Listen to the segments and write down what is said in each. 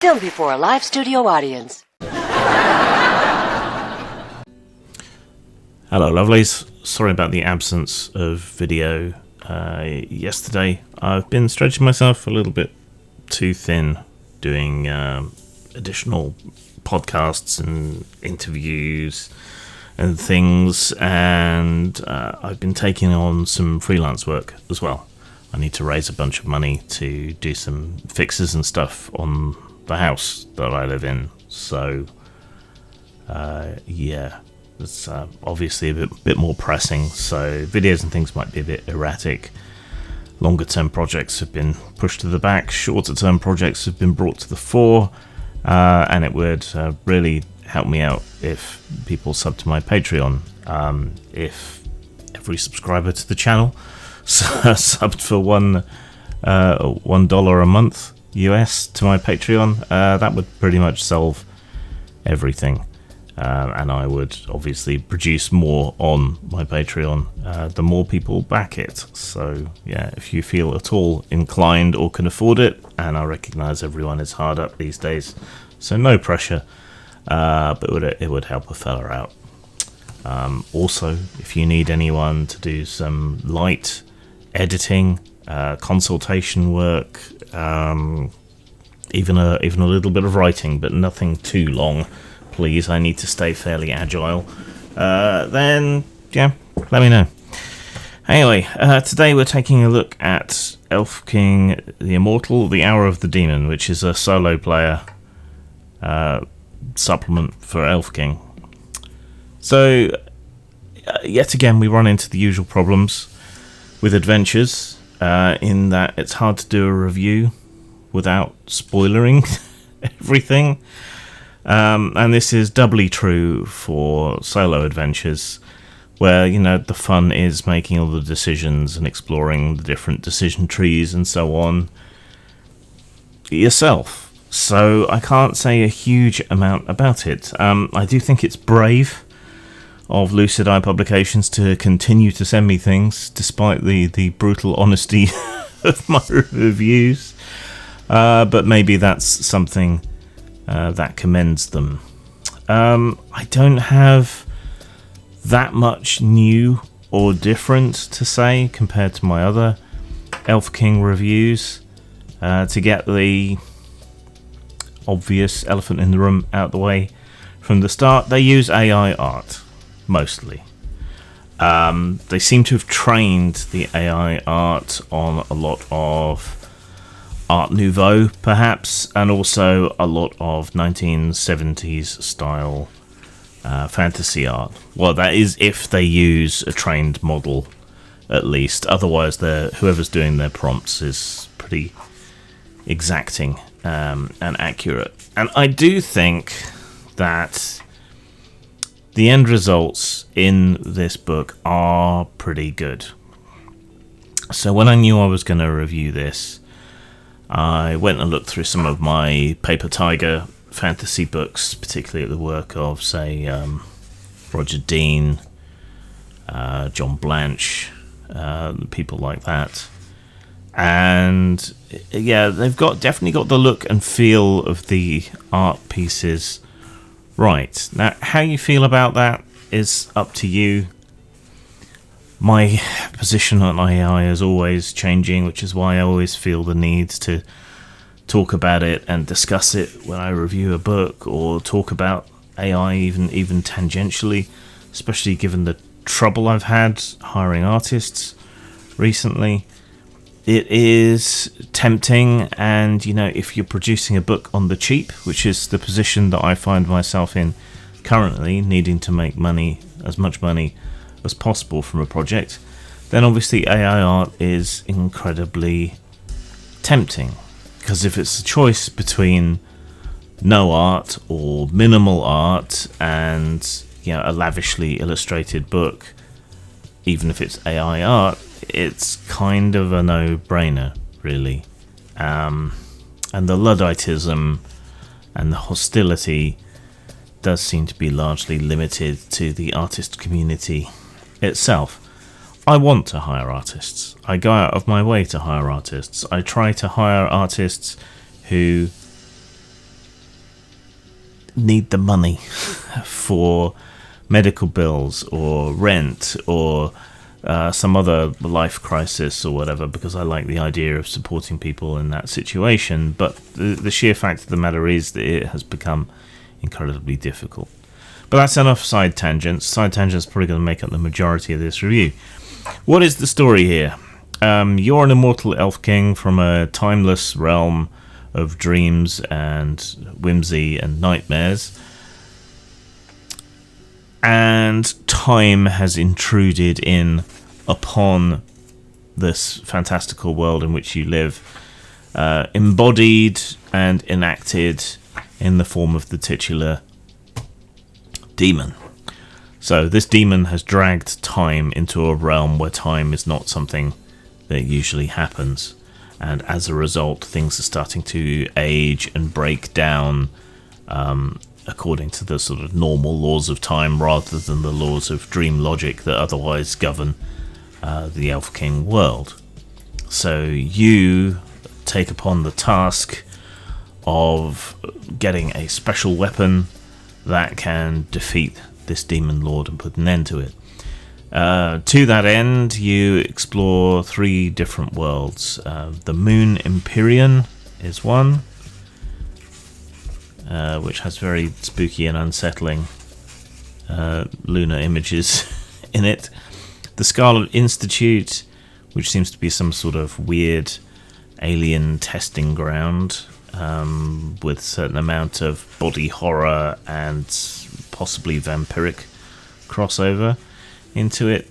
Filmed before a live studio audience. Hello lovelies, sorry about the absence of video yesterday. I've been stretching myself a little bit too thin doing additional podcasts and interviews and things, and I've been taking on some freelance work as well. I need to raise a bunch of money to do some fixes and stuff on the house that I live in, so yeah, it's obviously a bit more pressing, so videos and things might be a bit erratic. Longer term projects have been pushed to the back, shorter term projects have been brought to the fore, and it would really help me out if people sub to my Patreon. If every subscriber to the channel subbed for $1 a month US to my Patreon, that would pretty much solve everything. And I would obviously produce more on my Patreon the more people back it. So yeah, if you feel at all inclined or can afford it, and I recognise everyone is hard up these days, so no pressure, but it would help a fella out. Also, if you need anyone to do some light editing, consultation work, even a little bit of writing, but nothing too long, please, I need to stay fairly agile, then yeah, let me know. Anyway, today we're taking a look at Elfking the Immortal, The Hour of the Demon, which is a solo player supplement for Elfking. So, yet again, we run into the usual problems with adventures, in that it's hard to do a review without spoilering everything. And this is doubly true for solo adventures, where, you know, the fun is making all the decisions and exploring the different decision trees and so on yourself. So I can't say a huge amount about it. I do think it's brave of Lucid Eye Publications to continue to send me things, despite the brutal honesty of my reviews. But maybe that's something that commends them. I don't have that much new or different to say compared to my other Elfking reviews. To get the obvious elephant in the room out the way from the start, they use AI art, mostly. They seem to have trained the AI art on a lot of Art Nouveau, perhaps, and also a lot of 1970s style fantasy art. Well, that is if they use a trained model, at least. Otherwise, whoever's doing their prompts is pretty exacting and accurate. And I do think that the end results in this book are pretty good. So when I knew I was going to review this, I went and looked through some of my Paper Tiger fantasy books, particularly the work of, say, Roger Dean, John Blanche, people like that. And yeah, they've definitely got the look and feel of the art pieces right. Now, how you feel about that is up to you. My position on AI is always changing, which is why I always feel the need to talk about it and discuss it when I review a book, or talk about AI even tangentially, especially given the trouble I've had hiring artists recently. It is tempting, and you know, if you're producing a book on the cheap, which is the position that I find myself in currently, needing to make money, as much money as possible from a project, then obviously AI art is incredibly tempting, because if it's a choice between no art or minimal art and, you know, a lavishly illustrated book, even if it's AI art, it's kind of a no-brainer, really. And the Ludditism and the hostility does seem to be largely limited to the artist community itself. I want to hire artists. I go out of my way to hire artists. I try to hire artists who need the money for medical bills or rent or some other life crisis or whatever, because I like the idea of supporting people in that situation. But the sheer fact of the matter is that it has become incredibly difficult. But that's enough side tangents. Side tangents are probably going to make up the majority of this review. What is the story here? You're an immortal Elfking from a timeless realm of dreams and whimsy and nightmares. And time has intruded in upon this fantastical world in which you live, embodied and enacted in the form of the titular demon. So this demon has dragged time into a realm where time is not something that usually happens, and as a result things are starting to age and break down according to the sort of normal laws of time rather than the laws of dream logic that otherwise govern the Elfking world. So you take upon the task of getting a special weapon that can defeat this demon lord and put an end to it. To that end, you explore 3 different worlds. The Moon Empyrean is one, which has very spooky and unsettling lunar images in it. The Scarlet Institute, which seems to be some sort of weird alien testing ground, with a certain amount of body horror and possibly vampiric crossover into it.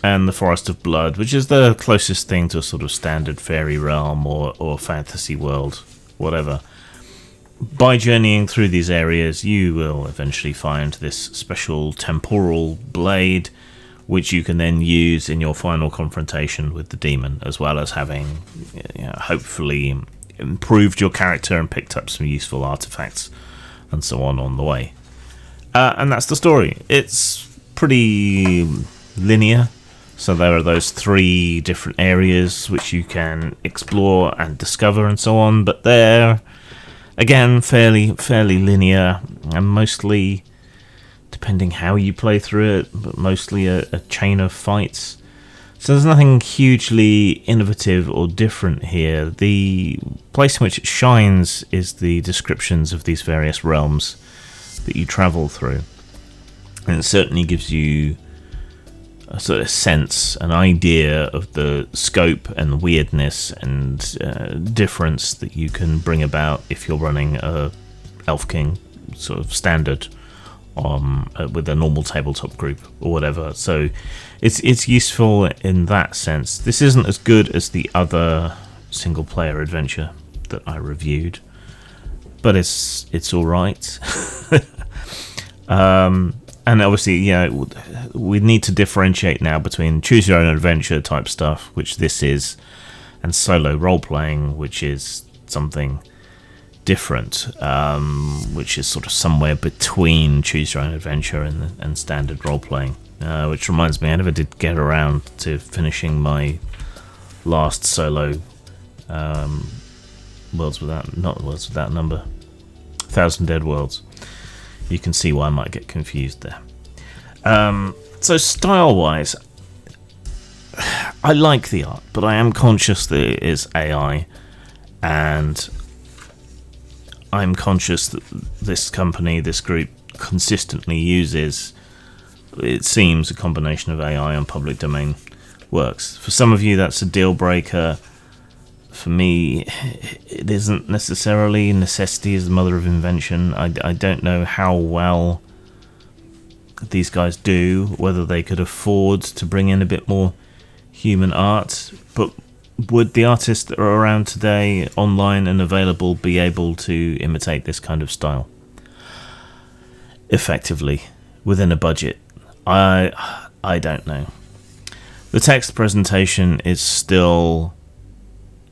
And the Forest of Blood, which is the closest thing to a sort of standard fairy realm or fantasy world, whatever. By journeying through these areas, you will eventually find this special temporal blade, which you can then use in your final confrontation with the demon, as well as having, hopefully, improved your character and picked up some useful artifacts and so on the way. And that's the story. It's pretty linear. So there are those 3 different areas which you can explore and discover and so on, but they're, again, fairly linear and mostly, depending how you play through it, but mostly a chain of fights. So there's nothing hugely innovative or different here. The place in which it shines is the descriptions of these various realms that you travel through. And it certainly gives you a sort of sense, an idea of the scope and weirdness and difference that you can bring about if you're running a Elfking sort of standard with a normal tabletop group or whatever. So it's useful in that sense. This isn't as good as the other single player adventure that I reviewed, but it's all right. And obviously, we need to differentiate now between choose your own adventure type stuff, which this is, and solo role playing, which is something different, which is sort of somewhere between choose your own adventure and standard role playing. Which reminds me, I never did get around to finishing my last solo Worlds Without Number, 1,000 Dead Worlds. You can see why I might get confused there. So style-wise, I like the art, but I am conscious that it is AI, and I'm conscious that this company, this group, consistently uses, it seems, a combination of AI and public domain works. For some of you, that's a deal breaker. For me, it isn't necessarily. Necessity is the mother of invention. I don't know how well these guys do, whether they could afford to bring in a bit more human art, but would the artists that are around today, online and available, be able to imitate this kind of style effectively within a budget? I don't know. The text presentation is still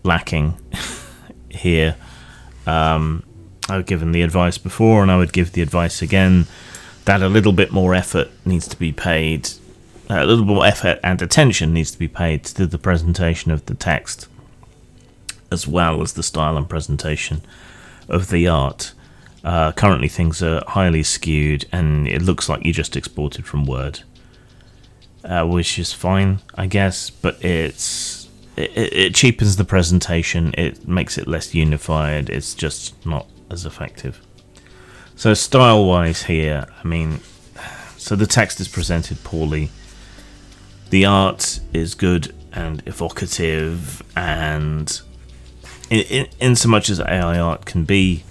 lacking here. I've given the advice before, and I would give the advice again, that a little bit more effort needs to be paid, a little more effort and attention needs to be paid to the presentation of the text, as well as the style and presentation of the art. Currently things are highly skewed, and it looks like you just exported from Word, which is fine, I guess, but it cheapens the presentation, it makes it less unified, it's just not as effective. So style-wise here, I mean, so the text is presented poorly, the art is good and evocative, and in so much as AI art can be,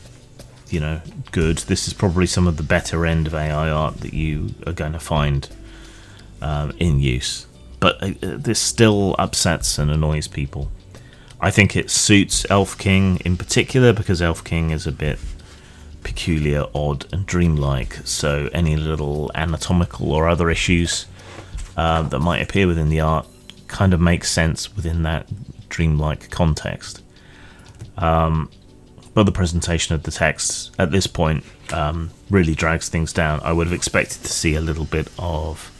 you know, good, this is probably some of the better end of AI art that you are going to find in use. But this still upsets and annoys people. I think it suits Elfking in particular because Elfking is a bit peculiar, odd, and dreamlike. So any little anatomical or other issues that might appear within the art kind of makes sense within that dreamlike context. But the presentation of the text at this point really drags things down. I would have expected to see a little bit of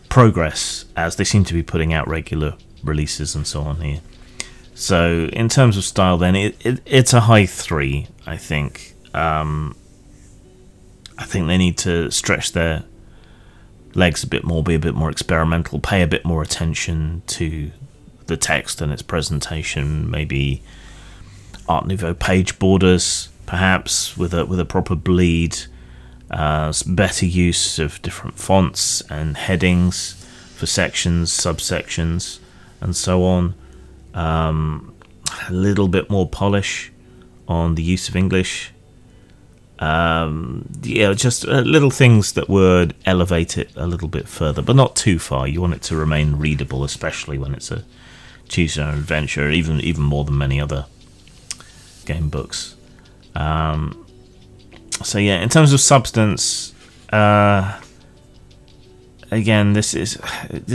progress, as they seem to be putting out regular releases and so on here. So in terms of style then, it's a high 3, I think. I think they need to stretch their legs a bit more, be a bit more experimental, pay a bit more attention to the text and its presentation, maybe Art Nouveau page borders, perhaps with a proper bleed, better use of different fonts and headings for sections, subsections, and so on. A little bit more polish on the use of English. Just little things that would elevate it a little bit further, but not too far. You want it to remain readable, especially when it's a choose your own adventure, even more than many other game books. So yeah, in terms of substance, again, this is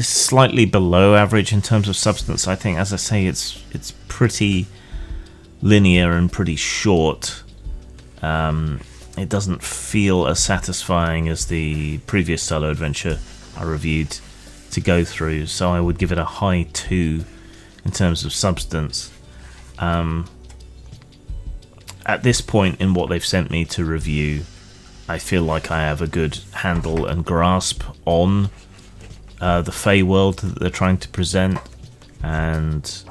slightly below average in terms of substance. I think, as I say, it's pretty linear and pretty short. It doesn't feel as satisfying as the previous solo adventure I reviewed to go through, so I would give it a high 2 in terms of substance. At this point in what they've sent me to review, I feel like I have a good handle and grasp on the Fey world that they're trying to present and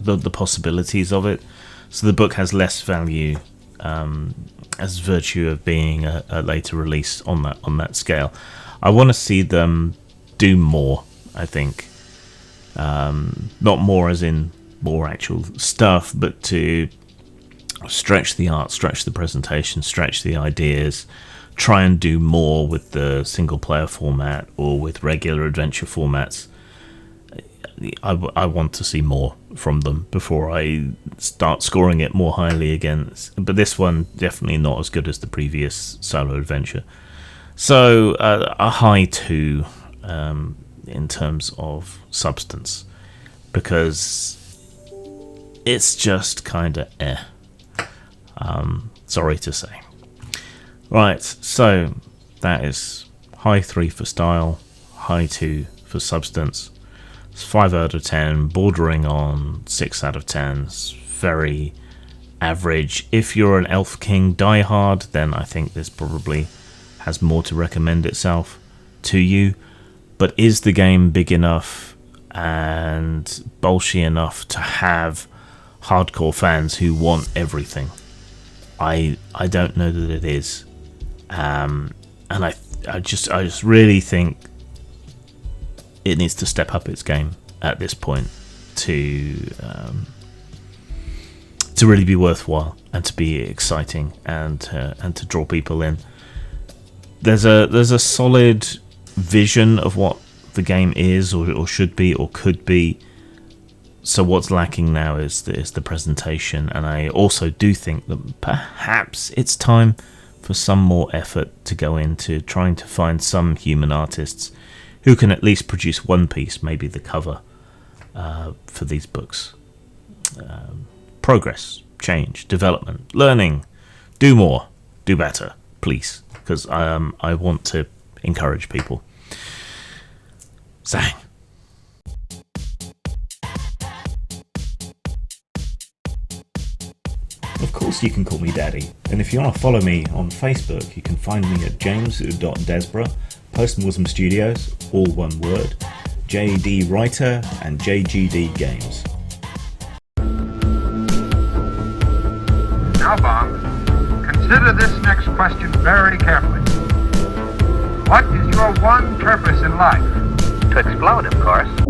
the possibilities of it. So the book has less value as virtue of being a later release on that scale. I want to see them do more, I think. Not more as in more actual stuff, but to stretch the art, stretch the presentation, stretch the ideas, try and do more with the single player format or with regular adventure formats. I want to see more from them before I start scoring it more highly again. But this one definitely not as good as the previous solo adventure. So a high 2 in terms of substance, because it's just kind of sorry to say. Right, so that is high 3 for style, high 2 for substance. It's 5 out of 10, bordering on 6 out of 10. It's very average. If you're an Elfking diehard, then I think this probably has more to recommend itself to you. But is the game big enough and bolshy enough to have hardcore fans who want everything? I don't know that it is, and I just really think it needs to step up its game at this point to really be worthwhile and to be exciting and to draw people in. There's a solid vision of what the game is or should be or could be. So what's lacking now is the presentation, and I also do think that perhaps it's time for some more effort to go into trying to find some human artists who can at least produce one piece, maybe the cover, for these books. Progress, change, development, learning, do more, do better, please, because I want to encourage people. Zang. Of course you can call me Daddy. And if you want to follow me on Facebook, you can find me at james.desborough, Postmortem Studios, all one word, JD Writer and JGD Games. Now, Bob, consider this next question very carefully. What is your one purpose in life? To explode, of course.